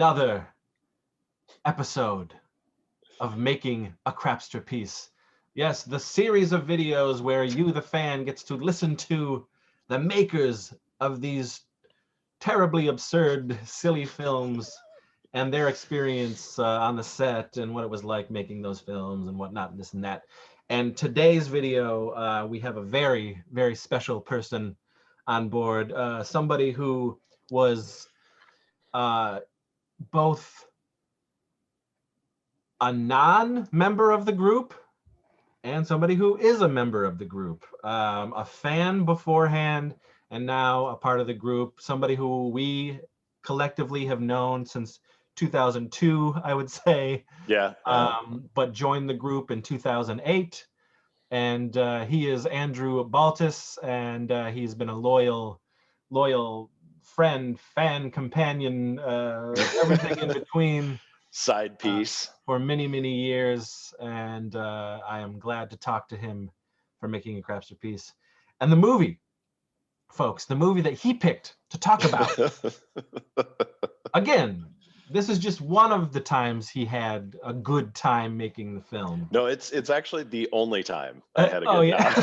another episode of Making a Crapsterpiece. Yes, the series of videos where you, the fan, gets to listen to the makers of these terribly absurd, silly films and their experience on the set and what it was like making those films and whatnot, and this and that. And today's video, we have a very, very special person on board, somebody who was both a non-member of the group and somebody who is a member of the group, a fan beforehand and now a part of the group, somebody who we collectively have known since 2002, I would say. Yeah. But joined the group in 2008. And he is Andrew Baltes, and he's been a loyal friend, fan, companion, everything in between. Side piece. For many, many years, and I am glad to talk to him for Making a Crapsterpiece. And the movie, folks, the movie that he picked to talk about. Again, this is just one of the times he had a good time making the film. No, it's actually the only time I had a good time.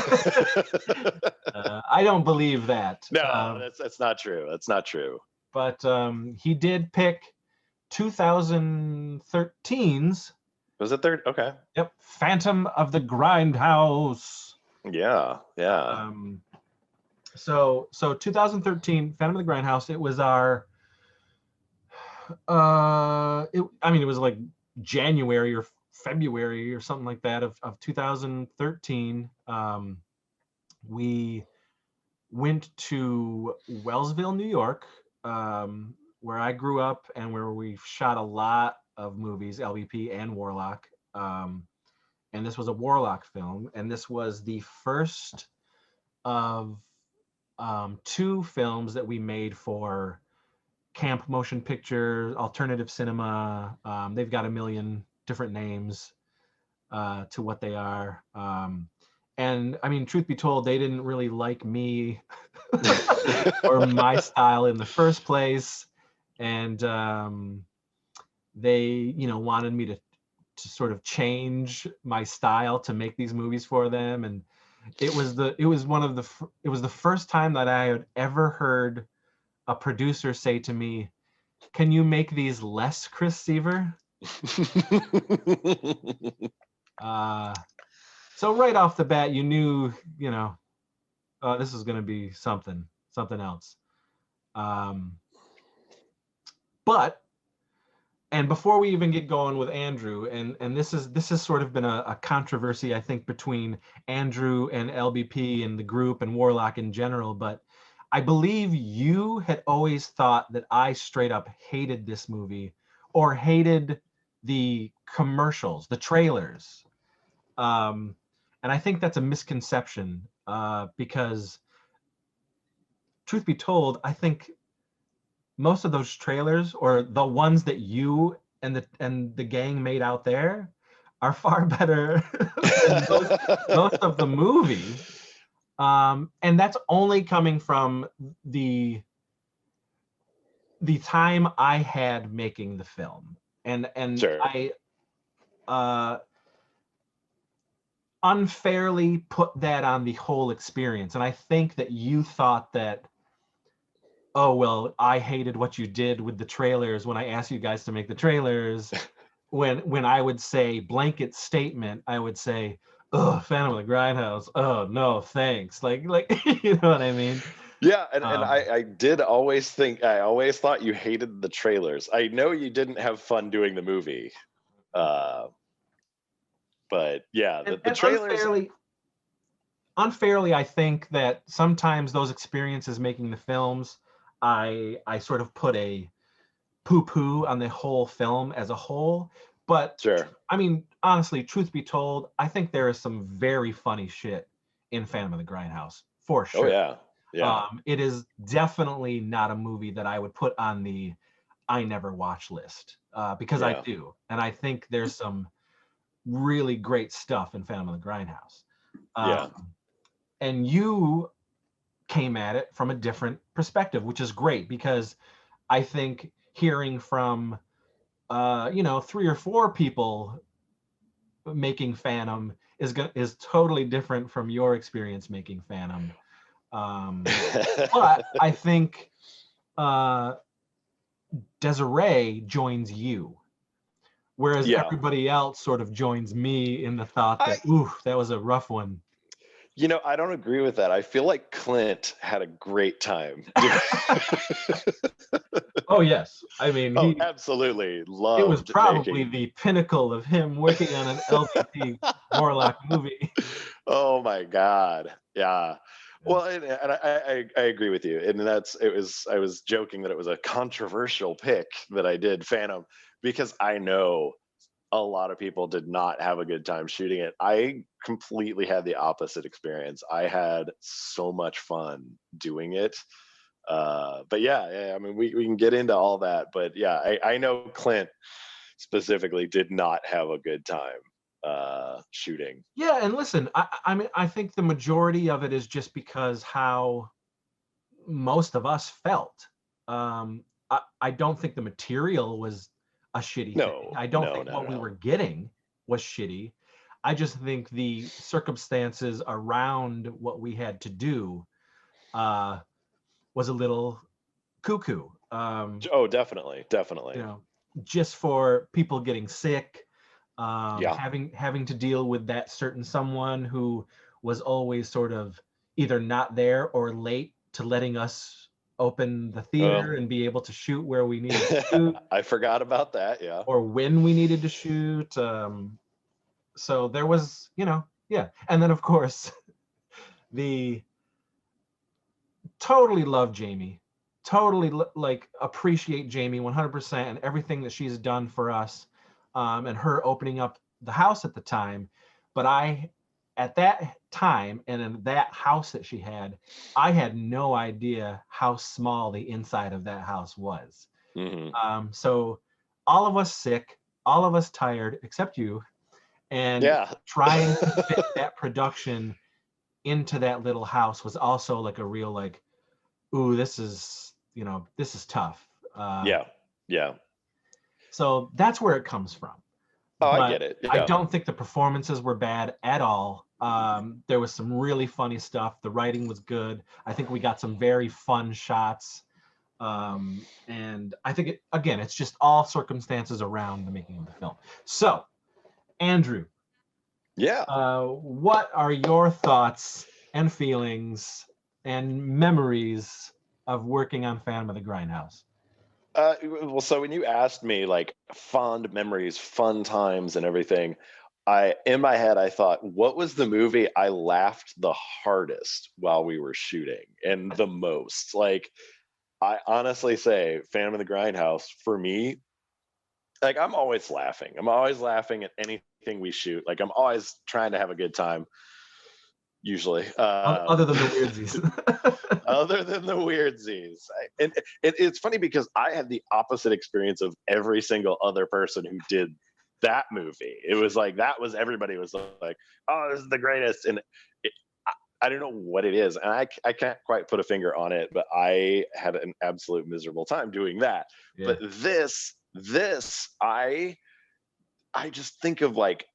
I don't believe that. No, that's not true. That's not true. But he did pick 2013's. Was it third? Okay. Yep. Phantom of the Grindhouse. Yeah. So 2013, Phantom of the Grindhouse. It was our. It was like January or February or something like that of 2013. We went to Wellsville, New York, where I grew up and where we shot a lot of movies, LVP and Warlock. And this was a Warlock film, and this was the first of two films that we made for Camp Motion Picture, alternative cinema. They've got a million different names to what they are. And I mean, truth be told, they didn't really like me or my style in the first place. And they, wanted me to sort of change my style to make these movies for them. And it was the first time that I had ever heard a producer say to me, "Can you make these less Chris Seaver?" So right off the bat, you knew, this is going to be something else. And before we even get going with Andrew, and this has sort of been a controversy, I think, between Andrew and LBP and the group and Warlock in general, but I believe you had always thought that I straight up hated this movie or hated the commercials, the trailers. And I think that's a misconception because, truth be told, I think most of those trailers, or the ones that you and the gang made out there, are far better than most of the movie. And that's only coming from the time I had making the film. And sure. I unfairly put that on the whole experience. And I think that you thought that, oh, well, I hated what you did with the trailers when I asked you guys to make the trailers. when I would say blanket statement, I would say, "Oh, Phantom of the Grindhouse. Oh no, thanks." Like you know what I mean? Yeah, and I did always think, I always thought you hated the trailers. I know you didn't have fun doing the movie, but yeah, the trailers. Unfairly, I think that sometimes those experiences making the films, I sort of put a poo-poo on the whole film as a whole. But sure. I mean, honestly, truth be told, I think there is some very funny shit in Phantom of the Grindhouse, for sure. Oh, yeah. It is definitely not a movie that I would put on the I never watch list, because I do. And I think there's some really great stuff in Phantom of the Grindhouse. And you came at it from a different perspective, which is great, because I think hearing from 3 or 4 people making Phantom is totally different from your experience making Phantom. But I think Desiree joins you, whereas Yeah. everybody else sort of joins me in the thought that, ooh, that was a rough one. I don't agree with that. I feel like Clint had a great time. Oh yes, I mean Oh, absolutely. it was Loved probably making. the pinnacle of him working on an LVP Warlock movie. Oh my God. Yeah. Well, and I agree with you. And I was joking that it was a controversial pick that I did Phantom, because I know a lot of people did not have a good time shooting it. I completely had the opposite experience. I had so much fun doing it. But yeah, I mean, we can get into all that. But yeah, I know Clint specifically did not have a good time shooting. Yeah, and listen, I mean, I think the majority of it is just because how most of us felt. I don't think the material was a shitty thing. No, I don't no, think no, what we no. were getting was shitty. I just think the circumstances around what we had to do uh, was a little cuckoo. Oh, definitely, definitely. Just for people getting sick, Yeah. having to deal with that certain someone who was always sort of either not there or late to letting us open the theater Well, and be able to shoot where we needed to shoot I forgot about that. Yeah. or when we needed to shoot. So there was, yeah. And then of course, the totally love Jamie, totally like appreciate Jamie 100% and everything that she's done for us, and her opening up the house at the time. But at that time and in that house that she had, I had no idea how small the inside of that house was. Hmm. So all of us sick, all of us tired, except you, and Yeah. trying to fit that production into that little house was also like a real like, ooh, this is tough. Yeah. Yeah. So that's where it comes from. Oh, I But get it. I Yeah. don't think the performances were bad at all. There was some really funny stuff. The writing was good. I think we got some very fun shots. And I think, again, it's just all circumstances around the making of the film. So, Andrew, Yeah. what are your thoughts and feelings and memories of working on Phantom of the Grindhouse? Well, so when you asked me like fond memories, fun times, and everything, in my head I thought, what was the movie I laughed the hardest while we were shooting and the most? Like, I honestly say, Phantom of the Grindhouse for me. Like, I'm always laughing. I'm always laughing at anything we shoot. Like, I'm always trying to have a good time. Usually, Other than the weirdsies. other than the weirdsies. And it's funny because I had the opposite experience of every single other person who did that movie. It was like that was everybody was like, "Oh, this is the greatest," and it, I don't know what it is, and I can't quite put a finger on it, but I had an absolute miserable time doing that. Yeah. But this I just think of like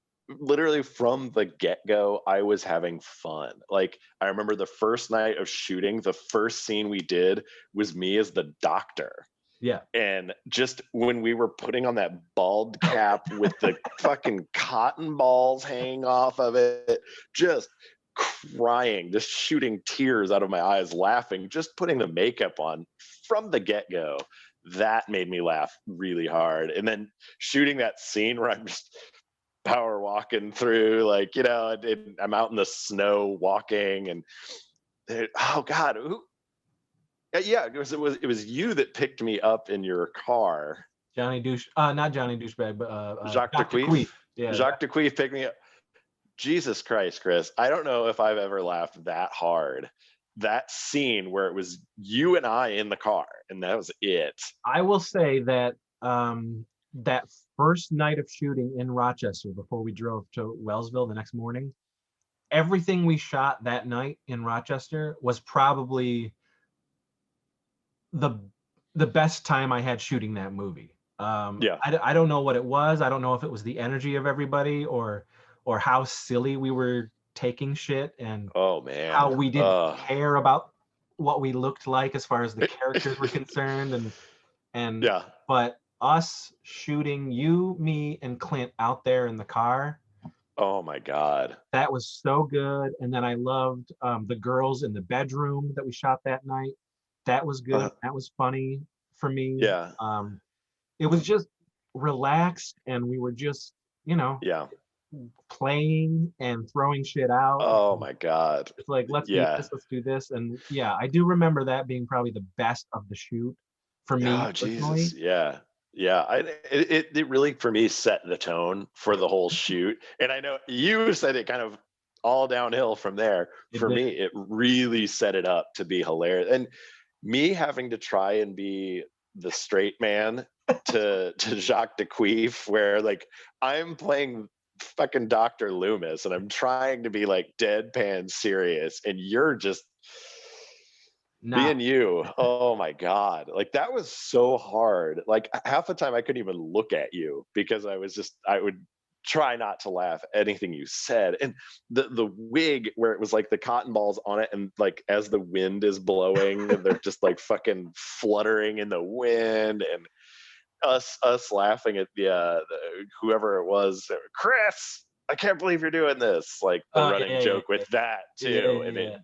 literally from the get-go I was having fun. Like, I remember the first night of shooting, the first scene we did was me as the doctor, Yeah. and just when we were putting on that bald cap with the fucking cotton balls hanging off of it, just crying, just shooting tears out of my eyes, laughing, just putting the makeup on from the get-go, that made me laugh really hard. And then shooting that scene where I'm just power walking through, like, I'm out in the snow walking, and oh god, yeah, it was you that picked me up in your car. Johnny Douche, not Johnny Douchebag, but Jacques Dr. Queef. Dequeef. Yeah. Jacques Dequeef picked me up. Jesus Christ, Chris. I don't know if I've ever laughed that hard. That scene where it was you and I in the car, and that was it. I will say that that first night of shooting in Rochester before we drove to Wellsville the next morning, everything we shot that night in Rochester was probably the the best time I had shooting that movie. Yeah. I don't know what it was. I don't know if it was the energy of everybody or how silly we were taking shit and Oh how man. we didn't care about what we looked like as far as the characters were concerned. And Yeah. but us shooting you, me, and Clint out there in the car, Oh my God. that was so good. And then I loved the girls in the bedroom that we shot that night. That was good. Uh, That was funny for me. yeah. It was just relaxed, and we were just, you know, Yeah. playing and throwing shit out. Oh my God. It's like, let's do Yeah. this, let's do this. And yeah, I do remember that being probably the best of the shoot for me Oh Jesus. personally. Yeah. Yeah. It really for me set the tone for the whole shoot. And I know you said it kind of all downhill from there. It For did. me, it really set it up to be hilarious. And me having to try and be the straight man to Jacques de Queef, where like I'm playing fucking Dr. Loomis and I'm trying to be like deadpan serious, and you're just Nah, being you. Oh my God. Like that was so hard. Like half the time I couldn't even look at you because I would try not to laugh at anything you said. And the wig where it was like the cotton balls on it, and like as the wind is blowing, they're just like fucking fluttering in the wind, and us laughing at whoever it was, Chris, I can't believe you're doing this. Like the oh running joke with that yeah, too. yeah.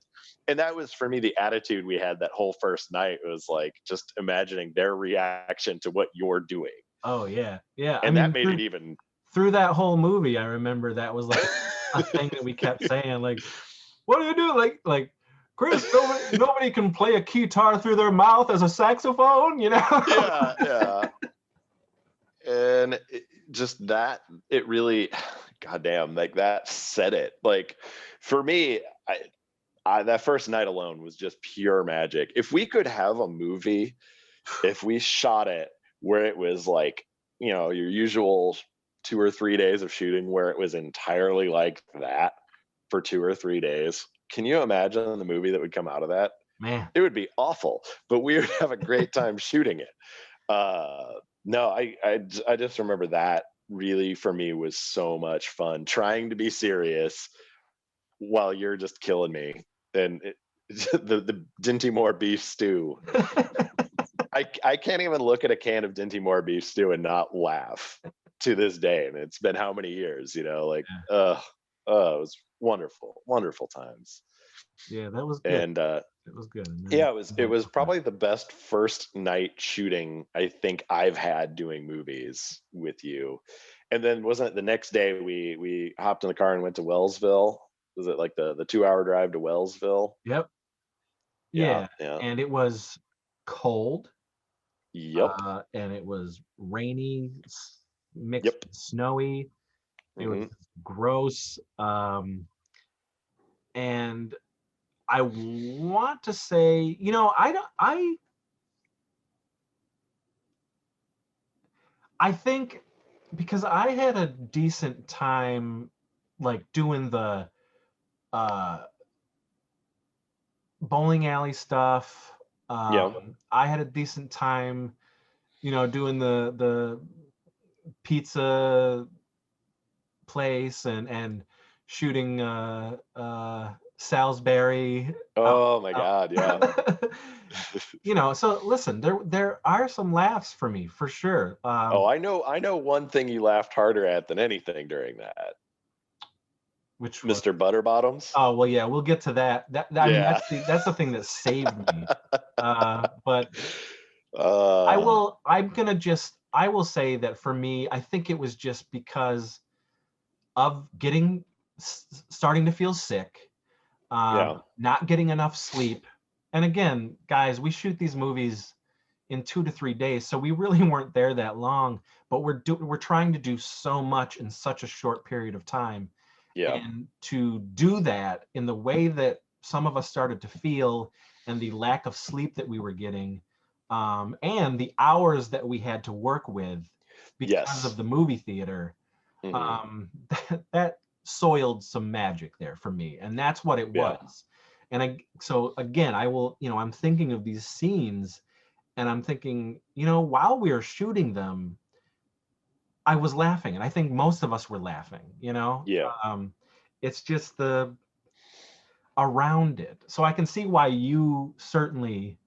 And that was for me the attitude we had that whole first night. Was like just imagining their reaction to what you're doing, Oh yeah, yeah. I and that mean, made it even. through that whole movie, I remember that was like a thing that we kept saying, like, "What do you do?" Like, Chris, nobody can play a guitar through their mouth as a saxophone, you know? Yeah, yeah. And just that, it really, goddamn, like that said it. Like for me, that first night alone was just pure magic. If we could have a movie, if we shot it where it was like, your usual 2 or 3 days of shooting, where it was entirely like that for 2 or 3 days, can you imagine the movie that would come out of that? Man, It would be awful, but we would have a great time shooting it. No, I just remember that really for me was so much fun trying to be serious while you're just killing me. And the Dinty Moore beef stew. I can't even look at a can of Dinty Moore beef stew and not laugh to this day. And it's been how many years, like, it was wonderful, wonderful times. yeah, that was good. And It was good. And then, yeah, it was probably the best first night shooting I think I've had doing movies with you. And then wasn't it the next day we hopped in the car and went to Wellsville? Was it like the 2 hour drive to Wellsville? yep, Yeah, yeah, yeah. and it was cold, Yep. and it was rainy, mixed Yep. with snowy. It was Hmm. gross, and I want to say, I don't, I think because I had a decent time like doing the uh bowling alley stuff. Yeah. I had a decent time, doing the pizza place and shooting Salisbury out, Oh my God, yeah. out. So listen, there are some laughs for me for sure. Oh, I know one thing you laughed harder at than anything during that. Which was, Mr. Butterbottoms. oh well, yeah, we'll get to that. I mean, Yeah. that's the thing that saved me. But uh I will say that for me, I think it was just because of starting to feel sick, yeah. not getting enough sleep. And again, guys, we shoot these movies in 2 to 3 days, so we really weren't there that long. But we're trying to do so much in such a short period of time, Yeah. and to do that in the way that some of us started to feel, and the lack of sleep that we were getting, and the hours that we had to work with because of Yes. the movie theater, Hmm. that soiled some magic there for me, and that's what it Yeah. was. And so again, I will, I'm thinking of these scenes, and I'm thinking, while we are shooting them, I was laughing, and I think most of us were laughing, Yeah. it's just the around it. So I can see why you certainly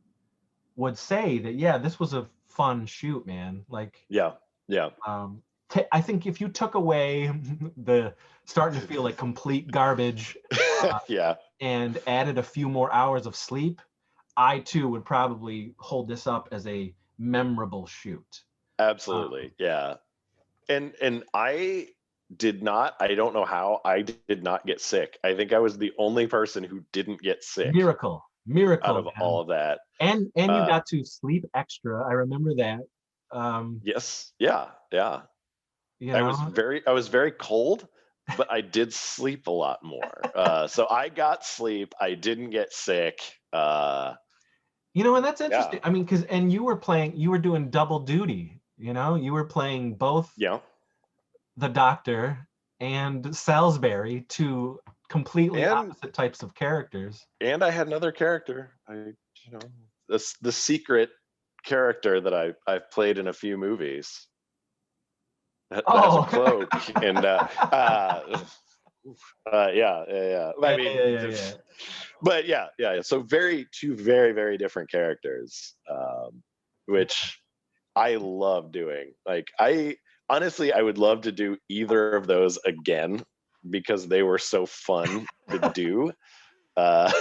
would say that, yeah, this was a fun shoot, man. Like, Yeah. Yeah. um, I think if you took away the starting to feel like complete garbage Yeah. and added a few more hours of sleep, I too would probably hold this up as a memorable shoot. Um, Absolutely. Yeah. And I don't know how I did not get sick. I think I was the only person who didn't get sick Miracle, out miracle, of all man. of that. And you Uh, got to sleep extra. I remember that. Um, yes. Yeah. Yeah. you know, I was very cold, but I did sleep a lot more. So I got sleep. I didn't get sick. and that's interesting. Yeah. I mean, you were doing double duty. You were playing both Yeah. the Doctor and Salisbury, two completely And opposite types of characters. I had another character. The secret character that I've played in a few movies that has a Oh, cloak and yeah. I yeah, mean, yeah, yeah, yeah. but yeah. So two very very different characters, which I love doing. Like I honestly, I would love to do either of those again because they were so fun to do. Uh,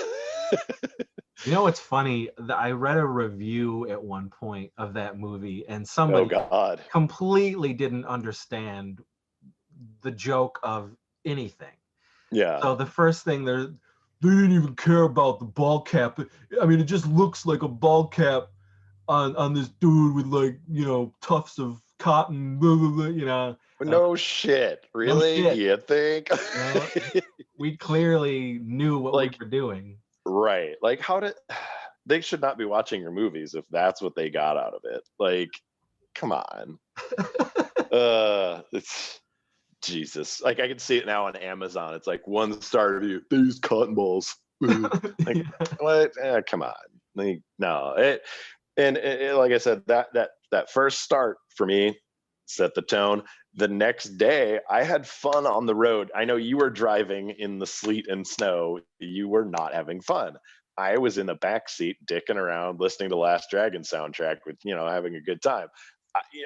What's funny? I read a review at one point of that movie, and oh somebody God, completely didn't understand the joke of anything. yeah. So the first thing they didn't even care about the ball cap. I mean, it just looks like a ball cap on this dude with, like, tufts of cotton, blah, blah, blah, No shit, no really? shit. You think? You know, we clearly knew what we Like, were doing. right? Like, how did they should not be watching your movies if that's what they got out of it? Like, come on. It's Jesus. Like I can see it now on Amazon. It's like 1-star review. They use cotton balls. Like Yeah. what? Come on. Like no. Like I said, that first start for me set the tone. The next day, I had fun on the road. I know you were driving in the sleet and snow. You were not having fun. I was in the back seat, dicking around, listening to Last Dragon soundtrack with having a good time.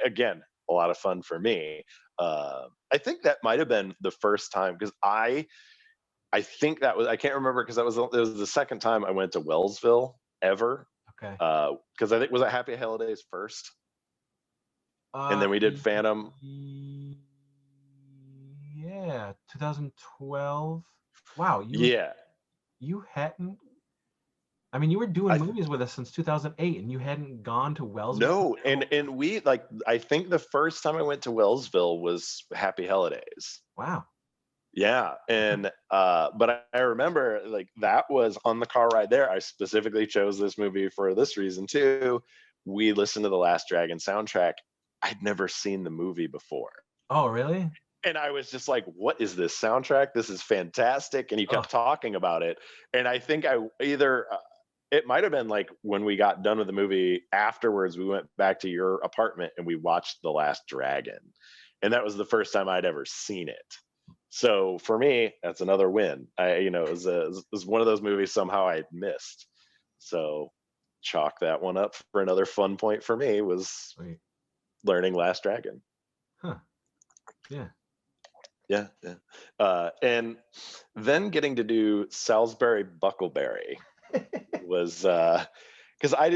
Again, a lot of fun for me. I think that might have been the first time because I think that was I can't remember because it was the second time I went to Wellsville ever. Okay. Because I think was it Happy Holidays first, and Uh, then we did Phantom. yeah, 2012. Wow, Yeah, you hadn't. I mean, you were doing I movies with us since 2008, and you hadn't gone to Wellsville no, until. and we like I think the first time I went to Wellsville was Happy Holidays. Wow. Yeah, and but I remember like that was on the car ride there. I specifically chose this movie for this reason too. We listened to the Last Dragon soundtrack. I'd never seen the movie before. Oh, really? And I was just like, what is this soundtrack? This is fantastic. And you Oh, kept talking about it. And I think I either, it might have been like when we got done with the movie afterwards, we went back to your apartment and we watched The Last Dragon. And that was the first time I'd ever seen it. So for me, that's another win. It was one of those movies somehow I missed. So chalk that one up for another fun point for me was sweet. learning Last Dragon. Huh. Yeah. Yeah. And then getting to do Salisbury Buckleberry was because I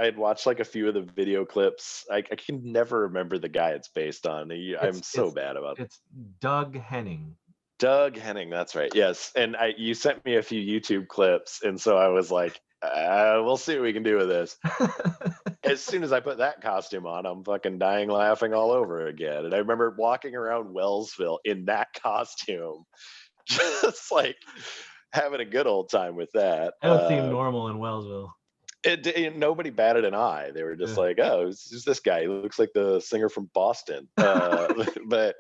had watched like a few of the video clips. I can never remember the guy it's based on. I'm It's so it's bad about it. it's Doug Henning. Doug Henning, that's right. Yes, and you sent me a few YouTube clips, and so I was like, we'll see what we can do with this. As soon as I put that costume on, I'm fucking dying laughing all over again. And I remember walking around Wellsville in that costume, just like having a good old time with that. That would seem normal in Wellsville. Nobody batted an eye. They were just Yeah. like, "Oh, who's this guy? He looks like the singer from Boston." But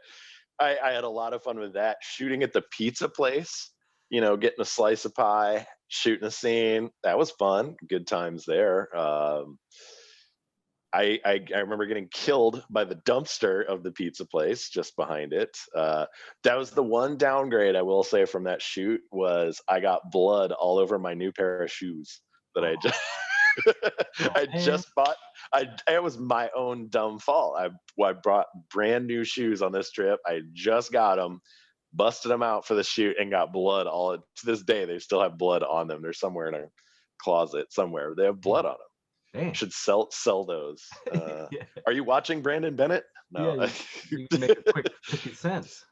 I had a lot of fun with that. Shooting at the pizza place, getting a slice of pie, shooting a scene. That was fun. Good times there. I remember getting killed by the dumpster of the pizza place just behind it. That was the one downgrade I will say from that shoot, was I got blood all over my new pair of shoes that I just I man. just bought. It was my own dumb fault. I brought brand new shoes on this trip. I just got them, busted them out for the shoot, and got blood all. To this day, they still have blood on them. They're somewhere in a closet somewhere. They have blood on them. Damn. Should sell those. Yeah. Are you watching Brandon Bennett? Yeah, No. you can make a quick 50 cents.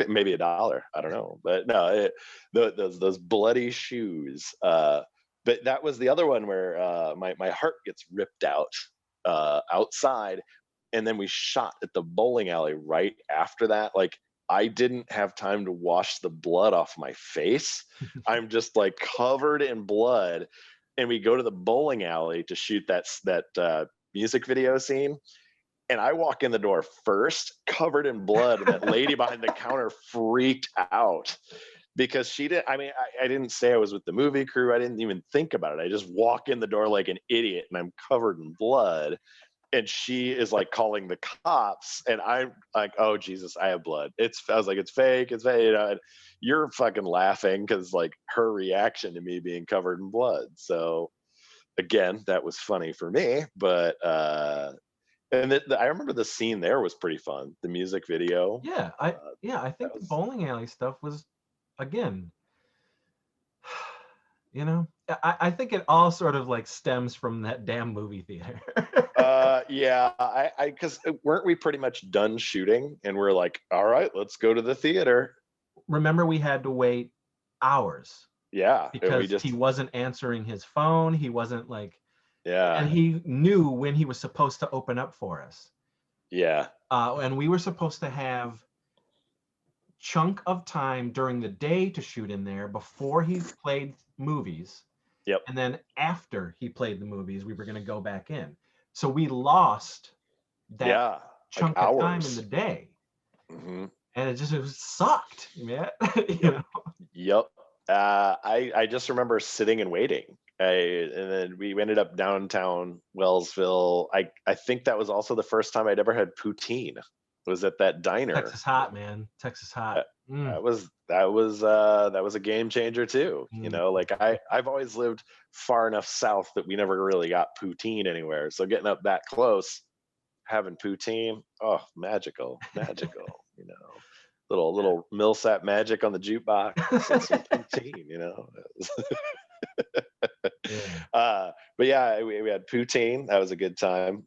Maybe $1. I don't know, but no, those bloody shoes. But that was the other one where my heart gets ripped out outside, and then we shot at the bowling alley right after that. Like, I didn't have time to wash the blood off my face. I'm just like covered in blood, and we go to the bowling alley to shoot that music video scene. And I walk in the door first, covered in blood, and that lady behind the counter freaked out because she didn't. I mean, I didn't say I was with the movie crew. I didn't even think about it. I just walk in the door like an idiot, and I'm covered in blood. And she is like calling the cops, and I'm like, "Oh Jesus, I have blood." I was like, "It's fake. It's fake." You know, and you're fucking laughing because like her reaction to me being covered in blood. So again, that was funny for me, but. And I remember the scene there was pretty fun. The music video. Yeah, I think the was, bowling alley stuff was, again, I think it all sort of like stems from that damn movie theater. yeah, I because weren't we pretty much done shooting, and we're like, all right, let's go to the theater. Remember, we had to wait hours. Yeah, because he wasn't answering his phone. He wasn't like. Yeah. And he knew when he was supposed to open up for us. Yeah. And we were supposed to have chunk of time during the day to shoot in there before he played movies. Yep. And then after he played the movies, we were going to go back in. So we lost that chunk of time in the day. Mm-hmm. And it sucked, man. You know? Yep. I just remember sitting and waiting. And then we ended up downtown Wellsville. I think that was also the first time I'd ever had poutine. Was at that diner. Texas hot, man. Texas hot. That was a game changer too. You know, like I've always lived far enough south that we never really got poutine anywhere. So getting up that close, having poutine, oh, magical. You know, little Millsap magic on the jukebox. Some poutine. You know. But yeah, we had poutine. That was a good time.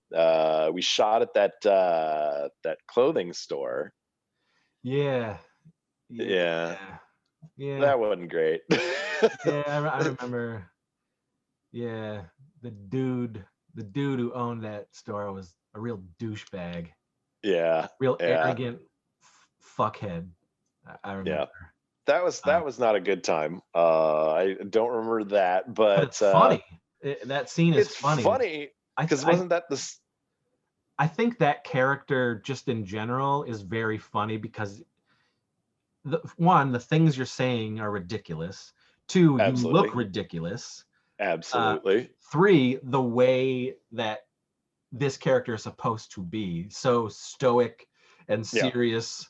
We shot at that clothing store. Yeah. That wasn't great. I remember. Yeah, the dude who owned that store was a real douchebag. Yeah. Real arrogant fuckhead. I remember. Yeah. That was not a good time. I don't remember that, but it's funny. That scene is funny. It's funny because wasn't that this? I think that character, just in general, is very funny because the things you're saying are ridiculous. 2, you look ridiculous. Absolutely. 3, the way that this character is supposed to be, so stoic and serious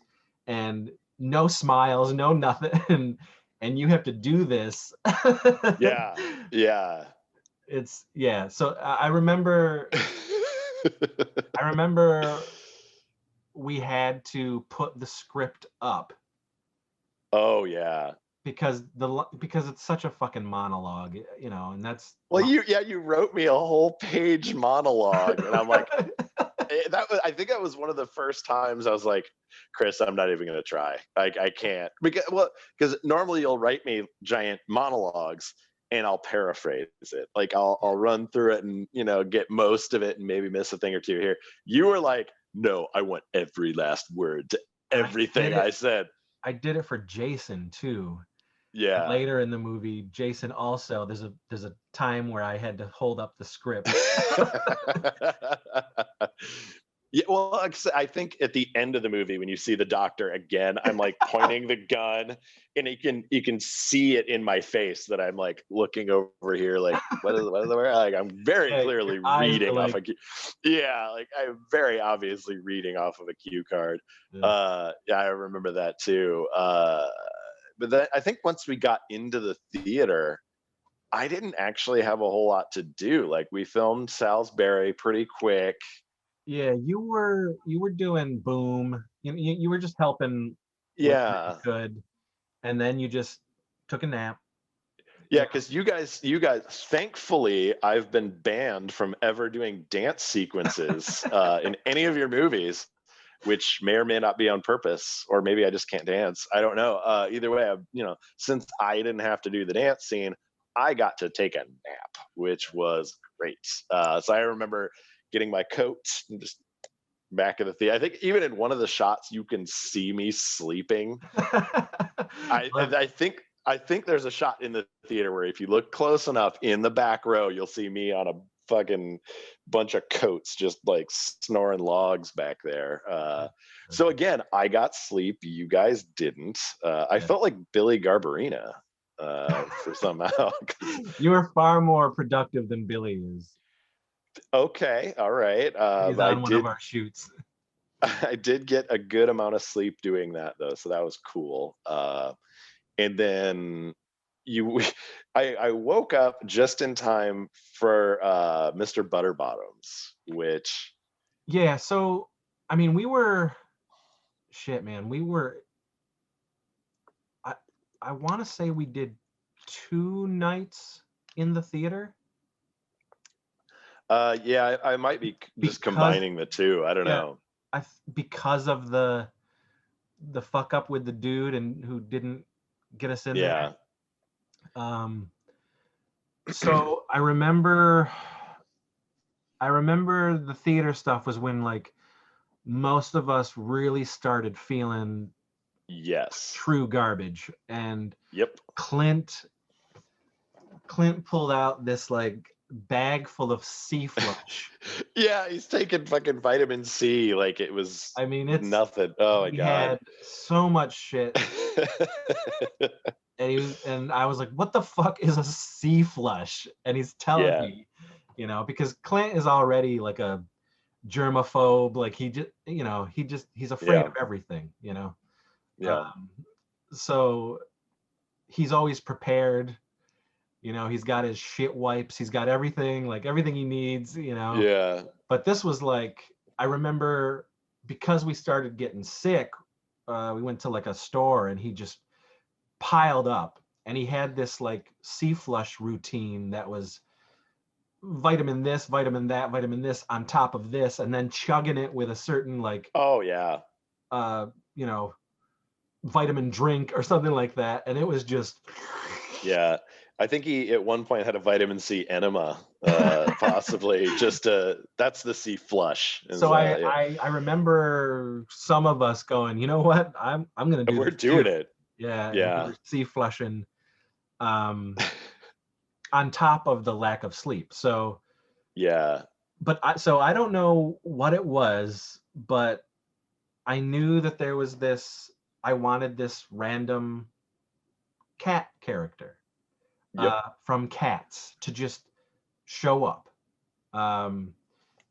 and no smiles, no nothing, and you have to do this. Yeah. It's so I remember we had to put the script up. Oh yeah. Because it's such a fucking monologue, you know, and that's you wrote me a whole page monologue, and I'm like, I think that was one of the first times I was like, Chris, I'm not even gonna try. I can't because normally you'll write me giant monologues and I'll paraphrase it. Like I'll run through it and get most of it and maybe miss a thing or two here. You were like, no, I want every last word to everything I said. I did it for Jason too. Yeah. Later in the movie, Jason also, there's a time where I had to hold up the script. Yeah, well, like I said, I think at the end of the movie, when you see the doctor again, I'm like pointing the gun, and you can see it in my face that I'm like looking over here, like what is the like I'm very Yeah, your clearly eyes are reading off like, a yeah, like I'm very obviously reading off of a cue card. yeah, Yeah, I remember that too. But then I think once we got into the theater, I didn't actually have a whole lot to do. Like we filmed Salisbury pretty quick. yeah. You were doing Boom. You were just helping whenever you Yeah. could, and then you just took a nap. Yeah, because you guys, thankfully, I've been banned from ever doing dance sequences in any of your movies, which may or may not be on purpose, or maybe I just can't dance. I don't know. Either way, since I didn't have to do the dance scene, I got to take a nap, which was great. So I remember getting my coat and just back of the theater. I think even in one of the shots, you can see me sleeping. I Well, I think I think there's a shot in the theater where if you look close enough in the back row, you'll see me on a fucking bunch of coats just like snoring logs back there. So again, I got sleep. You guys didn't. I yeah. felt like Billy Garbarina for somehow. You were far more productive than Billy is. Okay, all right. He's I on one of did our shoots. I did get a good amount of sleep doing that though, so that was cool. And then you I woke up just in time for Mr. Butterbottoms, which Yeah, so I mean, we were shit, man. We were I I want to say we did 2 nights in the theater yeah, I might be just because combining the two. I don't yeah, know. because of the fuck up with the dude and who didn't get us in there. Yeah. Um, so I remember the theater stuff was when like most of us really started feeling Yes. true garbage, and Yep. Clint pulled out this like bag full of sea flush. Yeah, he's taking fucking vitamin C like it was I mean, nothing. Oh my he god. had so much shit, and I was like, "What the fuck is a sea flush?" And he's telling Yeah. me, because Clint is already like a germaphobe. Like he's afraid Yeah. of everything. Yeah. Um, so he's always prepared. He's got his shit wipes. He's got everything, like everything he needs. Yeah. But this was like, I remember because we started getting sick, we went to like a store and he just piled up, and he had this like sea flush routine that was vitamin this, vitamin that, vitamin this on top of this, and then chugging it with a certain like, Oh yeah. uh, you know, vitamin drink or something like that. And it was just, Yeah. I think he at one point had a vitamin C enema, possibly just that's the C flush. Is so I, yeah. I I remember some of us going, you know what, I'm gonna do We're this too. doing it. Yeah, and we Yeah. were sea flushing, um, on top of the lack of sleep. So, Yeah. I don't know what it was, but I knew that there was this. I wanted this random cat character, Yep. from Cats to just show up, um,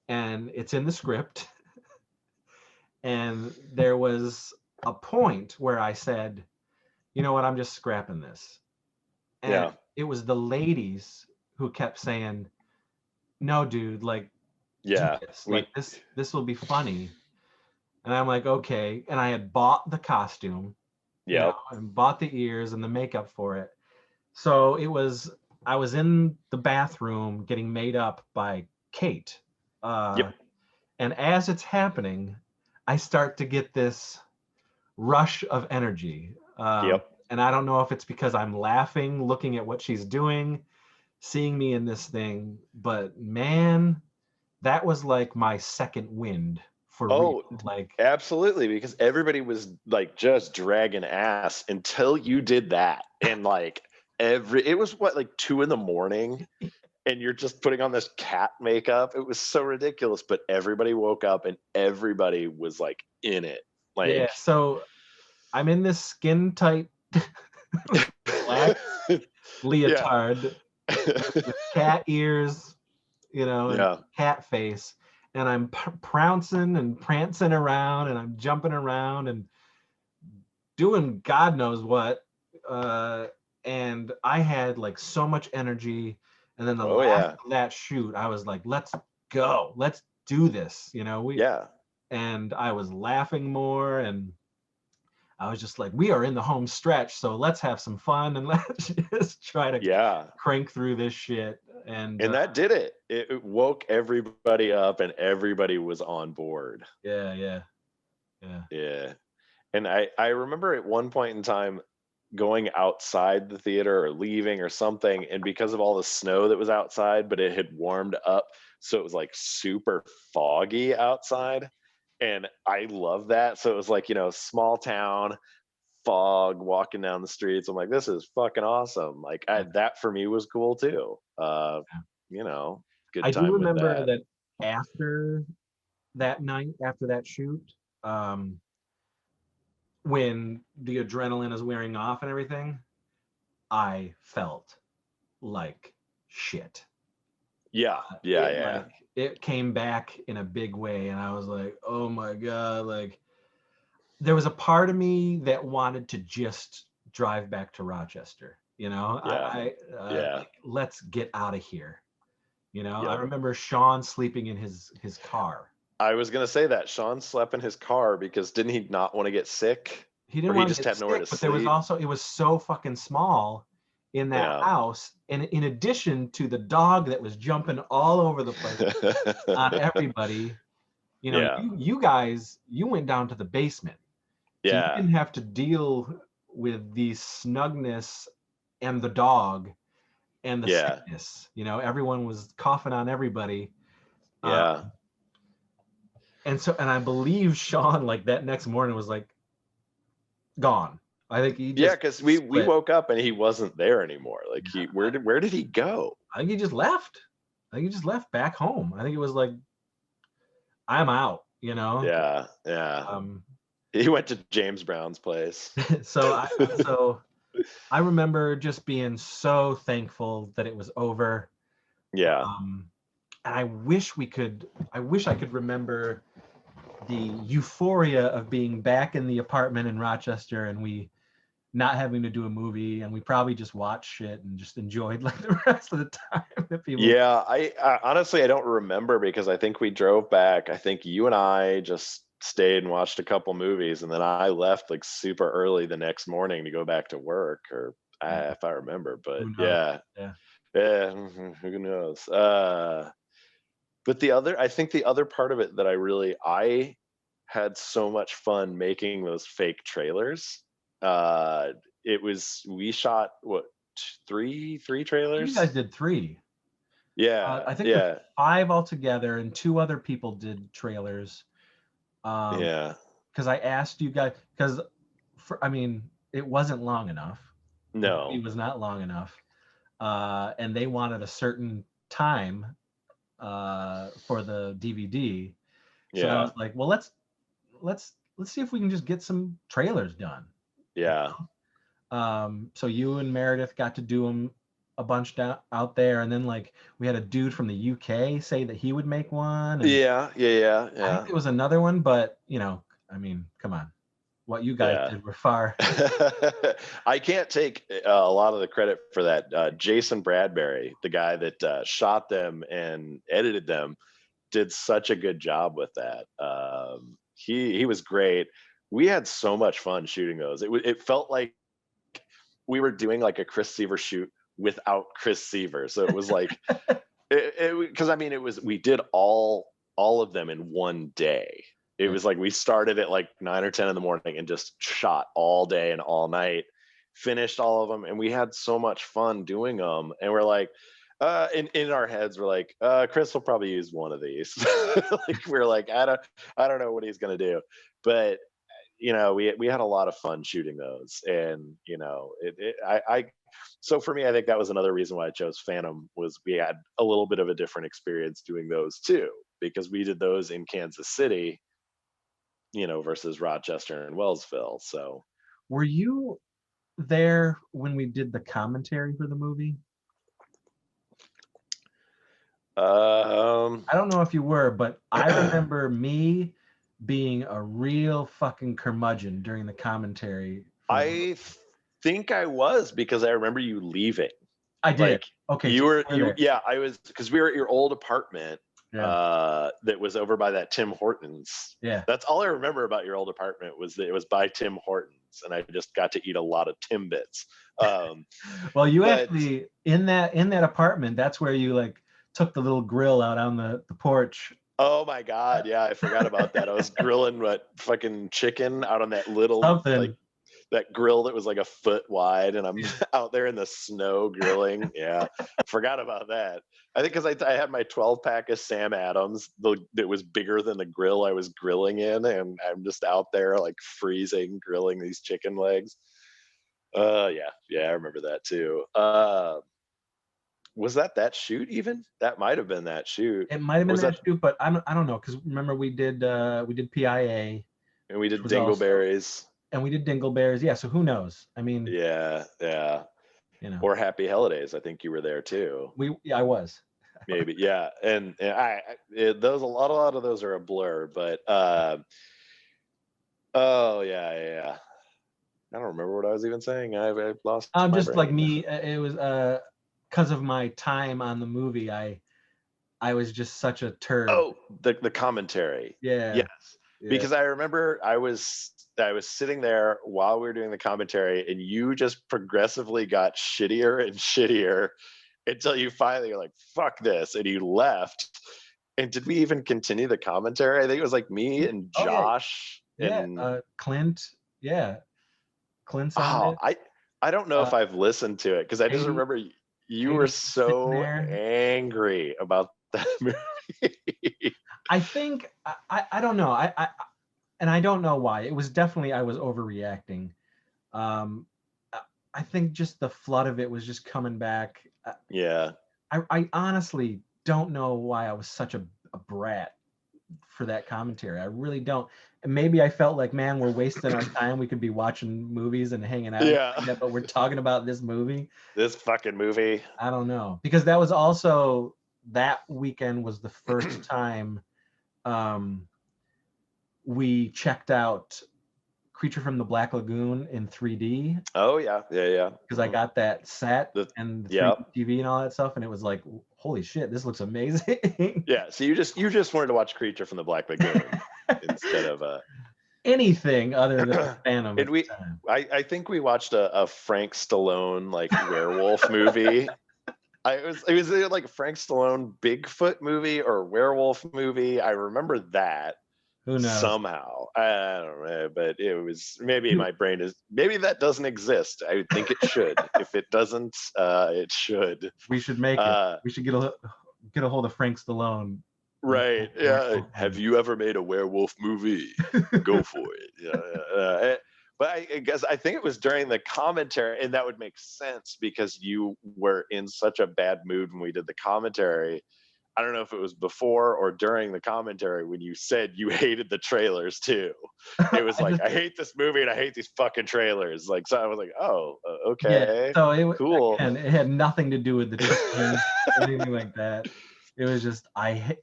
and it's in the script. And there was a point where I said, you know what, I'm just scrapping this. And Yeah. it was the ladies who kept saying, no, dude, like, do Yeah. this. We Like, this will be funny. And I'm like, okay. And I had bought the costume, yep. and bought the ears and the makeup for it. So I was in the bathroom getting made up by Kate. Uh, Yep. and as it's happening, I start to get this rush of energy. Yep. And I don't know if it's because I'm laughing, looking at what she's doing, seeing me in this thing, but man, that was like my second wind for real. Oh, Like, absolutely. Because everybody was like just dragging ass until you did that. And like it was what, like 2 in the morning. and you're just putting on this cat makeup. It was so ridiculous, but everybody woke up and everybody was like in it. Yeah, Like, so I'm in this skin tight black yeah, leotard with cat ears, and yeah. cat face, and I'm pouncing and prancing around, and I'm jumping around and doing God knows what. Uh, and I had like so much energy. And then the Oh last yeah, of that shoot, I was like, let's go, let's do this. yeah, And I was laughing more, and I was just like, we are in the home stretch, so let's have some fun and let's just try to yeah. crank through this shit. And And that did it. It woke everybody up, and everybody was on board. yeah, yeah, yeah. Yeah. And I remember at one point in time going outside the theater or leaving or something, and because of all the snow that was outside, but it had warmed up, so it was like super foggy outside. And I love that. So it was like, small town fog, walking down the streets. I'm like, this is fucking awesome. Like, Yeah. that for me was cool too. Yeah. You know, good I do time with remember that. that after that night, after that shoot, um, when the adrenaline is wearing off and everything, I felt like shit. Yeah, yeah, It yeah, like it came back in a big way, and I was like, oh my god, like there was a part of me that wanted to just drive back to Rochester. yeah, yeah. Like, let's get out of here. I Yep. remember Sean sleeping in his car. I was gonna say that Sean slept in his car because didn't he not want to get sick, He or didn't he want to just get had nowhere sick, to but there was sleep? also it was so fucking small in that Yeah. house, and in addition to the dog that was jumping all over the place on everybody. Yeah, You guys, you went down to the basement, so you yeah, didn't have to deal with the snugness and the dog and the yeah, sickness. Everyone was coughing on everybody. Uh, yeah, and I believe Sean, like, that next morning was like gone. I think he yeah. just Because we split. woke up and he wasn't there anymore. Like, where did he go? I think he just left. I think he just left back home. I think it was like, I'm out. Yeah, yeah. Um, He went to James Brown's place. so I remember just being so thankful that it was over. Yeah, Um, and I wish I could remember the euphoria of being back in the apartment in Rochester, and we not having to do a movie, and we probably just watched shit and just enjoyed like the rest of the time that people. yeah. I honestly I don't remember because I think we drove back. I think you and I just stayed and watched a couple movies, and then I left like super early the next morning to go back to work, or if I remember. But Who knows? yeah, Yeah. yeah. Who knows? But I think the other part of it that I had so much fun making those fake trailers. We shot what, three You guys trailers? did three. Yeah, I think there's yeah, five altogether, and two other people did trailers. Um, yeah. because I asked you guys, because I mean, it wasn't long enough. The movie No, was not long enough, and they wanted a certain time for the DVD. So I yeah, was like, well, let's see if we can just get some trailers done. yeah, So you and Meredith got to do them a bunch down out there, and then like we had a dude from the UK say that he would make one, and yeah, yeah, yeah, I think yeah, there was another one, but I mean, come on, what you guys yeah. did were far. I can't take a lot of the credit for that. Jason Bradbury, the guy that shot them and edited them, did such a good job with that. He was great. We had so much fun shooting those. It felt like we were doing like a Chris Seaver shoot without Chris Seaver. So it was like because I mean we did all of them in one day. It Yeah. was like we started at like 9 or 10 in the morning and just shot all day and all night, finished all of them, and we had so much fun doing them. And we're like, in our heads, we're like, Chris will probably use one of these. Like we're like, I don't know what he's gonna do, but we had a lot of fun shooting those, and so for me, I think that was another reason why I chose Phantom, was we had a little bit of a different experience doing those too, because we did those in Kansas City, versus Rochester and Wellsville. So Were you there when we did the commentary for the movie? um I don't know if you were, but I remember me being a real fucking curmudgeon during the commentary for the movie. I think I was, because I remember you leaving. I did. Like Okay, you so were you were you there. yeah, I was, because we were at your old apartment Yeah. that was over by that Tim Hortons. Yeah. That's all I remember about your old apartment, was that it was by Tim Hortons, and I just got to eat a lot of Timbits. Well, you But actually in that apartment, that's where you like took the little grill out on the porch. oh my god, yeah, I forgot about that. I was grilling what fucking chicken out on that little, like, Something. that grill that was like a foot wide, and I'm out there in the snow grilling. Yeah, forgot about that. I think because I had my 12-pack of Sam Adams that was bigger than the grill I was grilling in, and I'm just out there like freezing, grilling these chicken legs. Yeah, I remember that too. Was that shoot even? That might have been that shoot. It might have Or been was that? that shoot, but I don't know, because remember we did PIA, And we which did was also, Dingleberries. and we did Dingleberries. Yeah, so who knows? I mean, Yeah. you know, Or Happy Holidays. I think you were there too. I was. Maybe, yeah. And those, a lot of those are a blur, but oh yeah. I don't remember what I was even saying. I lost my Just like brain. me, it was because of my time on the movie, I was just such a turd. Oh, the commentary. Yeah. Yes, Yeah. because I remember I was sitting there while we were doing the commentary, and you just progressively got shittier and shittier until you finally were like, "Fuck this," and you left. And did we even continue the commentary? I think it was like me and Oh yeah. Josh Yeah. and Clint. Yeah. Clint's on it. I don't know if I've listened to it, because I just Katie, remember you were Katie's sitting so there. angry about that movie. I think I don't know. And I don't know why. It was definitely I was overreacting. Um, I think just the flood of it was just coming back. Yeah. I honestly don't know why I was such a brat for that commentary. I really don't. And maybe I felt like, man, we're wasting our time. We could be watching movies and hanging out, Yeah. like that, but we're talking about this movie. This fucking movie. I don't know, because that was also, that weekend was the first time we checked out Creature from the Black Lagoon in 3D, Oh yeah. because I got that set The, and the 3D yep. TV and all that stuff, and it was like, holy shit, this looks amazing. Yeah. So you just wanted to watch Creature from the Black Lagoon instead of Anything other than Phantom and at the time. I think we watched a Frank Stallone like werewolf movie. It was either like a Frank Stallone Bigfoot movie or werewolf movie. I remember that. Who knows? Somehow, I don't know, but it was, maybe my brain is, maybe that doesn't exist. I think it should. If it doesn't, it should. We should make it. We should get a hold of Frank Stallone. Right? Yeah. Have you ever made a werewolf movie? Go for it. Yeah. But I guess I think it was during the commentary, and that would make sense because you were in such a bad mood when we did the commentary. I don't know if it was before or during the commentary when you said you hated the trailers too. It was like, I hate this movie and I hate these fucking trailers. Like, so I was like, oh, okay, yeah. So it, cool. Again, it had nothing to do with the trailers or anything like that. It was just,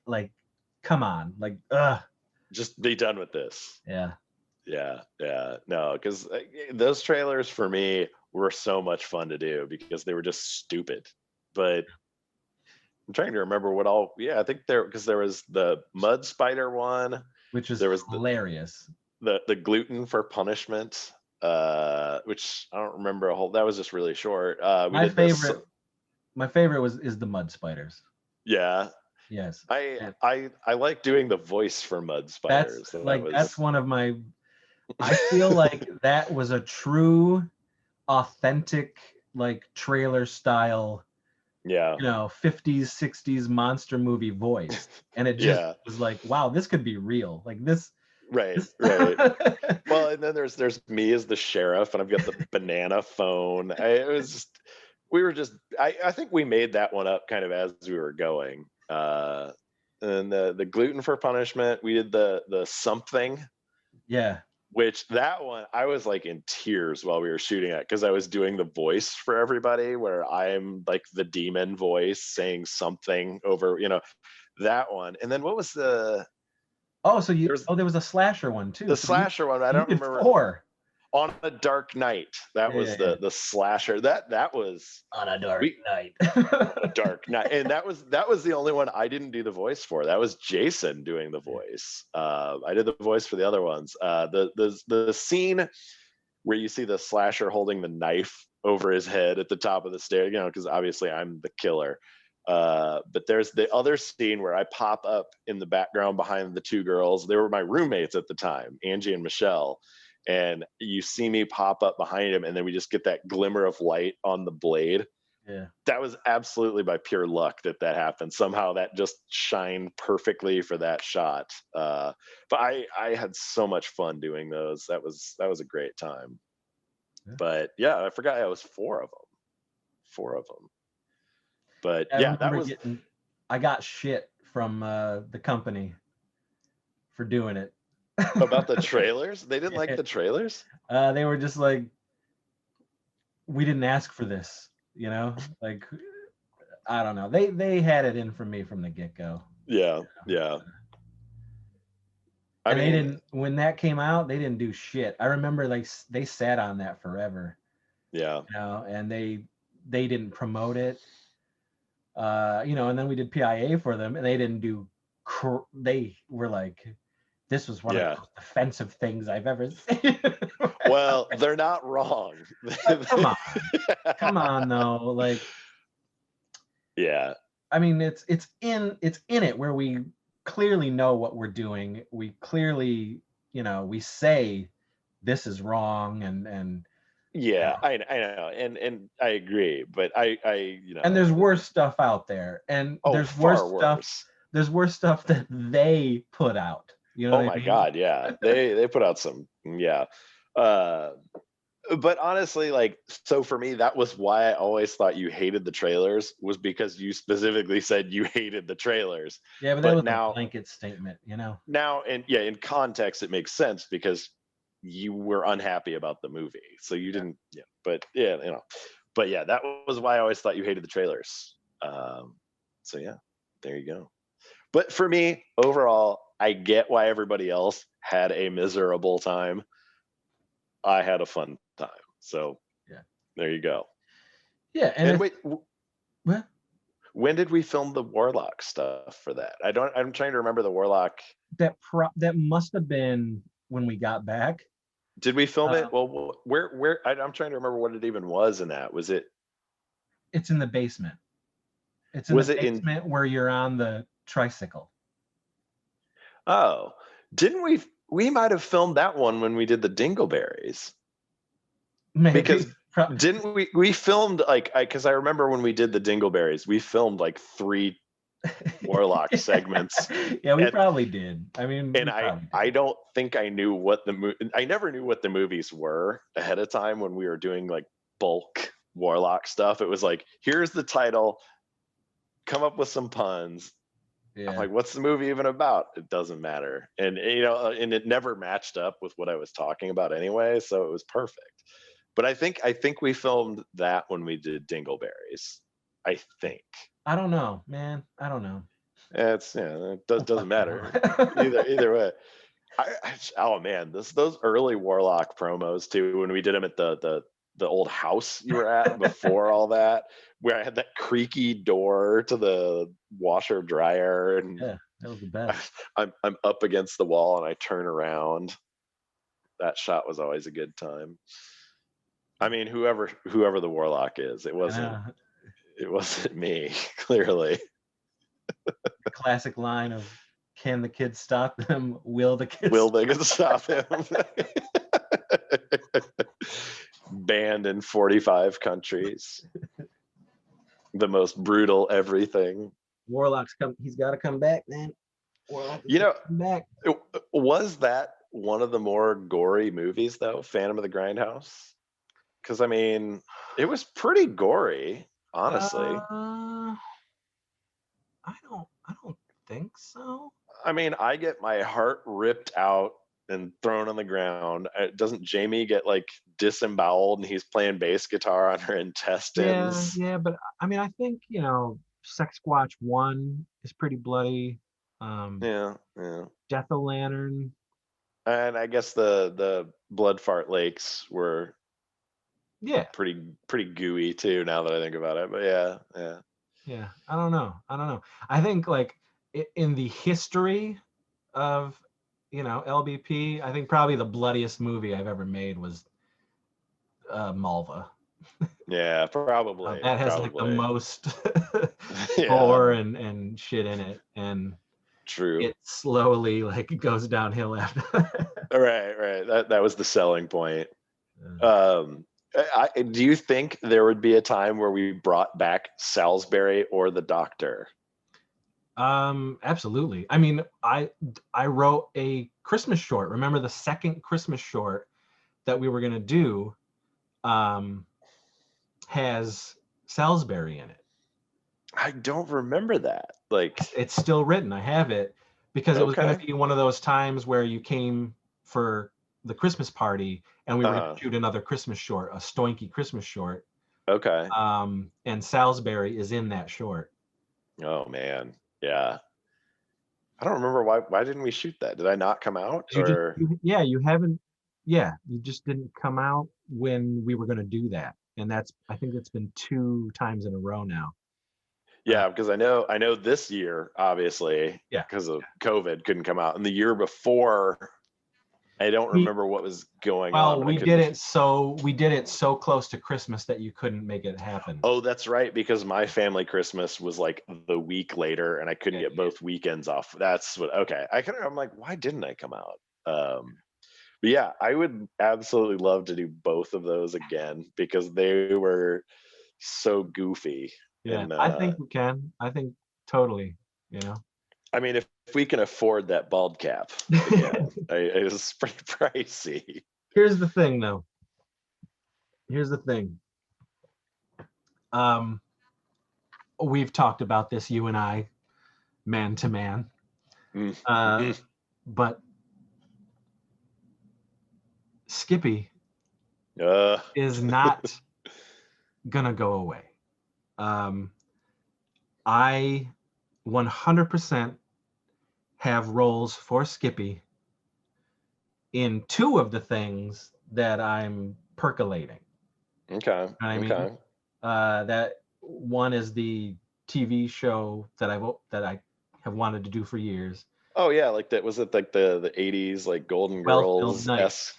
like, come on, like, just be done with this. Yeah. No, because those trailers for me were so much fun to do because they were just stupid. But I'm trying to remember what all. Yeah, I think there was the mud spider one, which is hilarious. The gluten for punishment, which I don't remember a whole. That was just really short. My favorite is the mud spiders. Yeah. Yes. I like doing the voice for mud spiders. That's one of my. I feel like that was a true, authentic, like trailer style. Yeah. 50s, 60s monster movie voice. And it just was like, wow, this could be real. Like this. Right. Well, and then there's me as the sheriff, and I've got the banana phone. I think we made that one up kind of as we were going. And the gluten for punishment, we did the something. Yeah. Which that one I was like in tears while we were shooting it, because I was doing the voice for everybody, where I'm like the demon voice saying something over, that one. And then what was the Oh, so there was a slasher one too. the So slasher one? I you don't did remember. 4. On a Dark Night. That was Yeah. the slasher. That was On a dark night. a Dark Night. And that was the only one I didn't do the voice for. That was Jason doing the voice. I did the voice for the other ones. The scene where you see the slasher holding the knife over his head at the top of the stairs, because obviously I'm the killer. But there's the other scene where I pop up in the background behind the 2 girls. They were my roommates at the time, Angie and Michelle. And you see me pop up behind him, and then we just get that glimmer of light on the blade. Yeah. That was absolutely by pure luck that happened. Somehow that just shined perfectly for that shot. But I had so much fun doing those. That was a great time. Yeah. But yeah, I forgot it was 4 of them. 4 of them. But yeah, that was. I got shit from the company for doing it. About the trailers? They didn't like the trailers? They were just like, we didn't ask for this, like, I don't know. They had it in for me from the get-go. Yeah. I mean, when that came out, they didn't do shit. I remember like they sat on that forever. Yeah. And they didn't promote it. And then we did PIA for them, and they didn't do. They were like, this was one of the most offensive things I've ever seen. Well, they're not wrong. Come on, though. Like, yeah. I mean, it's in it where we clearly know what we're doing. We clearly, we say this is wrong, and yeah, I know, and I agree, but I and there's worse stuff out there, and there's worse stuff. There's worse stuff that they put out. Oh my God, yeah. They put out some, yeah. But honestly, like, so for me, that was why I always thought you hated the trailers, was because you specifically said you hated the trailers. Yeah, but that was a blanket statement, Now, and yeah, in context, it makes sense because you were unhappy about the movie, so you didn't. Yeah, but yeah, but yeah, that was why I always thought you hated the trailers. So yeah, there you go. But for me, overall, I get why everybody else had a miserable time. I had a fun time. So yeah, there you go. Yeah, and wait, what? When did we film the Warlock stuff for that? I'm trying to remember the Warlock. That must have been when we got back. Did we film it? Well, where? I'm trying to remember what it even was in that. Was it? It's in the basement. It's in the basement where you're on the tricycle. Oh, didn't we? We might have filmed that one when we did the Dingleberries. Maybe. Because didn't we filmed like, because I remember when we did the Dingleberries, we filmed like 3 Warlock segments. Yeah, we probably did. I mean, and I don't think I knew what I never knew what the movies were ahead of time when we were doing like bulk Warlock stuff. It was like, here's the title, come up with some puns. Yeah. I'm like, what's the movie even about? It doesn't matter. And and it never matched up with what I was talking about anyway, so it was perfect. But I think we filmed that when we did Dingleberries. I think. I don't know, man. I don't know. It doesn't matter either way. Oh man, those early Warlock promos too, when we did them at the old house you were at before all that, where I had that creaky door to the washer dryer, and yeah, that was the best. I'm up against the wall and I turn around. That shot was always a good time. I mean, whoever the Warlock is, it wasn't me, clearly. The classic line of, can the kids stop them? Will the kids stop him? Banned in 45 countries. The most brutal everything. Warlock's he's got to come back, man. Warlock, come back. Was that one of the more gory movies though, Phantom of the Grindhouse? Because I mean, it was pretty gory, honestly. Uh, I don't think so. I mean, I get my heart ripped out and thrown on the ground. Doesn't Jamie get like disemboweled and he's playing bass guitar on her Yeah, intestines? yeah, but I mean, I think, Sex Squatch 1 is pretty bloody. Um, Yeah, yeah. Death o' Lantern, And I guess the blood fart lakes were yeah, pretty gooey too. Now that I think about it, but yeah, yeah. yeah. I don't know. I don't know. I think like in the history of, LBP, I think probably the bloodiest movie I've ever made was Malva. Yeah, probably, That has like the probably. most Yeah, gore and shit in it, and true. it slowly like goes downhill after that. Right, right. That was the selling point. Uh, Um, do you think there would be a time where we brought back Salisbury or the Doctor? Absolutely. I mean, I wrote a Christmas short. Remember the second Christmas short that we were gonna do um has Salisbury in it. I don't remember that. Like, It's still written. I have it because it was gonna okay, be one of those times where you came for the Christmas party and we were gonna uh, shoot another Christmas short, a stoinky Christmas short. okay. And Salisbury is in that short. Oh man, yeah. I don't remember why didn't we shoot that? Did I not come out You just or? yeah, you haven't yeah, you just didn't come out when we were gonna do that. And that's I think it's been 2 times in a row now. Uh, Yeah, because I know this year, obviously, yeah. because of COVID, couldn't come out. And the year before, I don't We remember what was going on, well, but I couldn't. we did it so close to Christmas that you couldn't make it happen. Oh, that's right, because my family Christmas was like the week later, and I couldn't Yeah, get yeah. both weekends off. That's what. Okay, I'm like, why didn't I come out? But yeah, I would absolutely love to do both of those again because they were so goofy. Yeah, And I think we can. I think totally, you know. I mean, if we can afford that bald cap again, it's pretty pricey. Here's the thing though. Here's the thing. Um, we've talked about this, you and I, man to man. Mm, Uh, mm, but Skippy uh, is not gonna go away. Um, I 100% have roles for Skippy in 2 of the things that I'm percolating. okay, You know what I mean? okay. That one is the TV show that I have wanted to do for years. Oh yeah, like that was it like the '80s like Golden Well-filled Girls Night. s.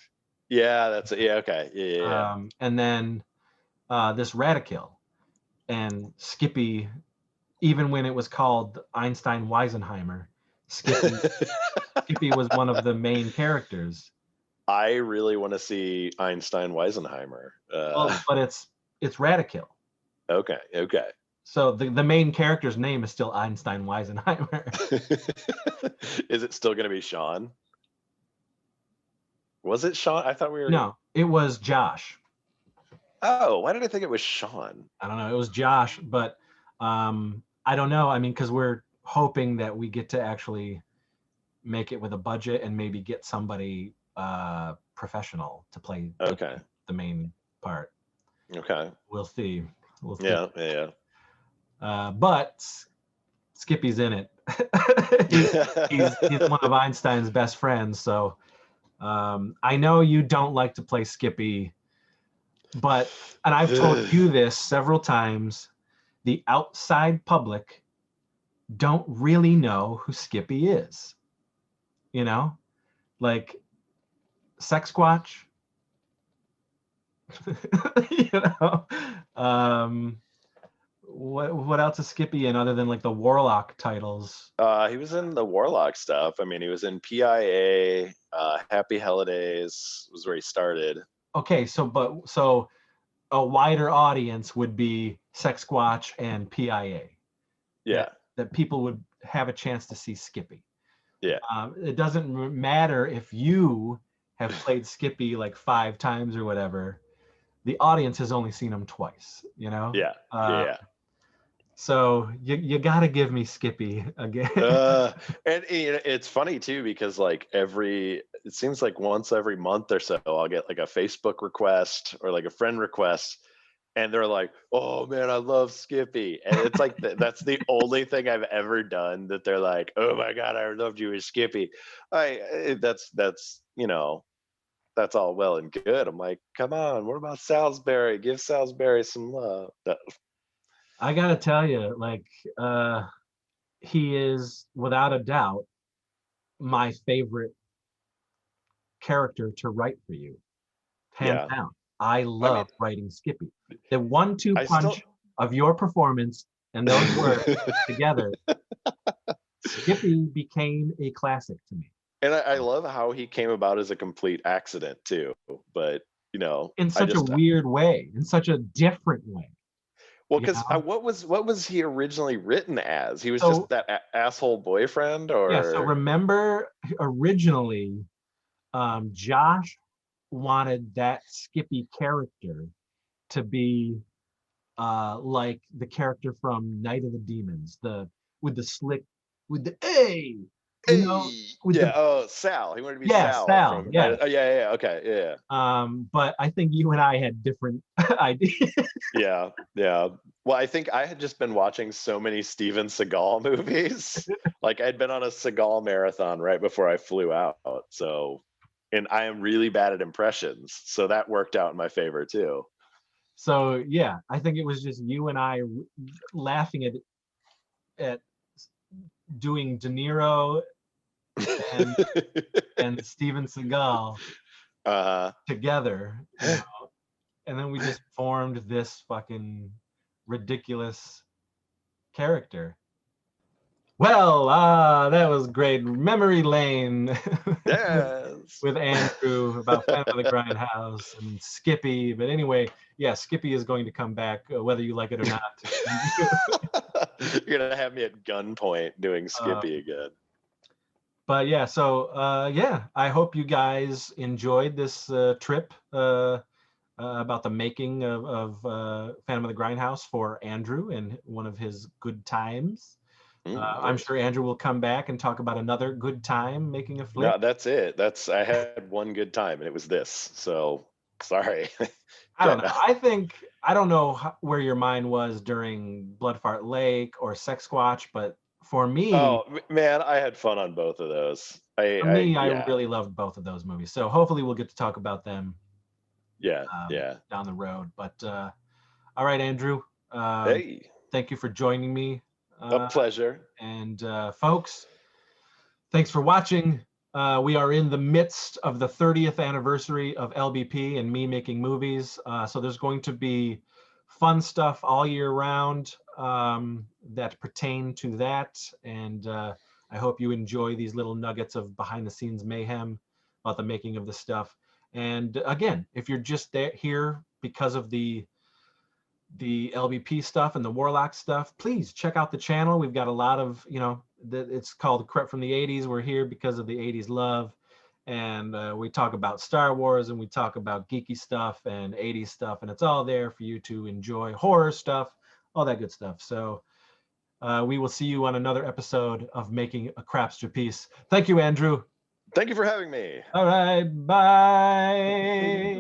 Yeah, that's it. Yeah, okay, yeah, yeah, yeah. And then this Radical and Skippy, even when it was called Einstein Weisenheimer, Skippy Skippy was one of the main characters. I really want to see Einstein Weisenheimer. Well, but it's Radical. Okay, okay. So the main character's name is still Einstein Weisenheimer. Is it still going to be Sean? Was it Sean? I thought we were. No, it was Josh. Oh, why did I think it was Sean? I don't know. It was Josh, but I don't know. I mean, because we're hoping that we get to actually make it with a budget and maybe get somebody professional to play Okay, the main part. okay. We'll see. We'll see. Yeah, yeah, But Skippy's in it. He's one of Einstein's best friends. So I know you don't like to play Skippy, and I've told you this several times, the outside public don't really know who Skippy is. You know, like Sex Squatch. you know, what else is Skippy in other than like the Warlock titles? He was in the Warlock stuff. I mean, he was in PIA. Happy Holidays was where he started. Okay, so a wider audience would be Sex Squatch and PIA. Yeah. That people would have a chance to see Skippy. Yeah. It doesn't matter if you have played Skippy like 5 times or whatever. The audience has only seen him twice, you know? Yeah. Yeah. So you got to give me Skippy again. And it's funny too because like it seems like once every month or so I'll get like a Facebook request or like a friend request, and they're like, "Oh man, I love Skippy," and it's like that's the only thing I've ever done that they're like, "Oh my god, I loved you as Skippy." That's that's all well and good. I'm like, come on, what about Salisbury? Give Salisbury some love. I got to tell you, like, he is without a doubt my favorite character to write for you, hands Yeah, down. I I mean, love writing Skippy. The 1-2 I still. punch of your performance and those words together, Skippy became a classic to me. And I love how he came about as a complete accident too. But In I such a just weird way, in such a different way, well, you because know? what was he originally written as? He was just So, that asshole boyfriend, yeah, so or remember originally, Josh wanted that Skippy character to be like the character from Night of the Demons, the with the slick, with the A, you know, hey, with yeah, the oh Sal, he wanted to be yeah, Sal Sal, from yeah. oh yeah, okay, yeah. But I think you and I had different ideas. Yeah, yeah. Well, I think I had just been watching so many Steven Seagal movies. Like I'd been on a Seagal marathon right before I flew out. So, and I am really bad at impressions, so that worked out in my favor too. So yeah, I think it was just you and I laughing at doing De Niro and Steven Seagal uh together, you know, and then we just formed this fucking ridiculous character. Well, that was great. Memory lane yes. with Andrew about Phantom of the Grindhouse and Skippy. But anyway, yeah, Skippy is going to come back, whether you like it or not. You're gonna have me at gunpoint doing uh, Skippy again. but yeah, so yeah, I hope you guys enjoyed this trip about the making of Phantom of the Grindhouse for Andrew and one of his good times. I'm Thanks. sure Andrew will come back and talk about another good time making a flick. No, that's it. I had one good time, and it was this. So sorry. I don't But know. I don't know where your mind was during Bloodfart Lake or Sex Squatch, but oh man, I had fun on both of those. I Yeah, really loved both of those movies. So hopefully we'll get to talk about them yeah, yeah. down the road. But all right, Andrew. Um, Hey, thank you for joining me. a Uh, pleasure. and folks, thanks for watching. We are in the midst of the 30th anniversary of LBP and me making movies. So there's going to be fun stuff all year round that pertain to that. And I hope you enjoy these little nuggets of behind the scenes mayhem about the making of the stuff. And again, if you're just here because of the LBP stuff and the Warlock stuff, please check out the channel. We've got a lot of, it's called Crep from the 80s. We're here because of the 80s love. And we talk about Star Wars and we talk about geeky stuff and 80s stuff. And it's all there for you to enjoy, horror stuff, all that good stuff. So we will see you on another episode of Making a Crapsterpiece. Thank you, Andrew. Thank you for having me. All right. Bye.